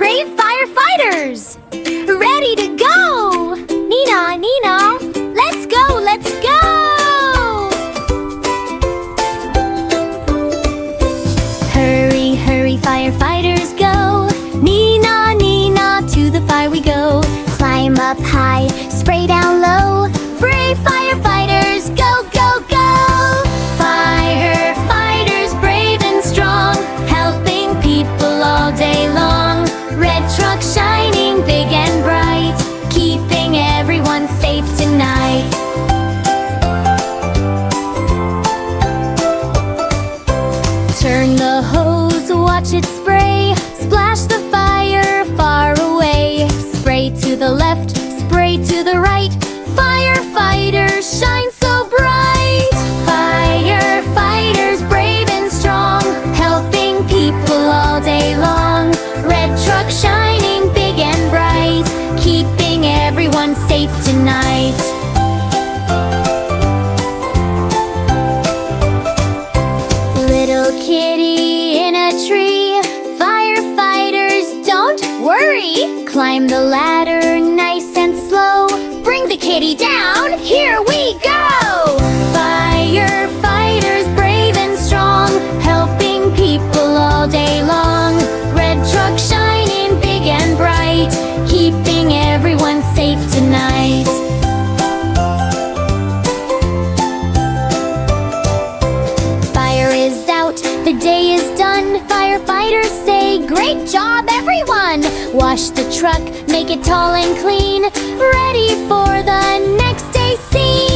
brave firefighters! Ready to go! Nina, Nina, let's go, let's go! Hurry, hurry, firefighters, go! Nina, Nina, to the fire we go. Climb up high, spray down low. Brave firefighters, go, go, go! Firefighters, brave and strong, helping people all day long. Red truck shining big and bright, keeping everyone safe tonight. Turn the hose, watch it spray, splash the fire far away. Spray to the left, spray to the right, firefighters shine so bright. Firefighters, brave and strong, helping people all day long. Red truck shining big and bright, keeping everyone safe tonight. Little kitty in a tree, firefighters, don't worry. Climb the ladder nice and slow, bring the kitty down, here we go! Firefighters, brave and strong, helping people all day long. Red truck shining big and bright, keeping everyone safe tonight. Fire is out, the day is done. Firefighters say, great job everyone! Wash the truck, make it tall and clean, ready for the next day scene.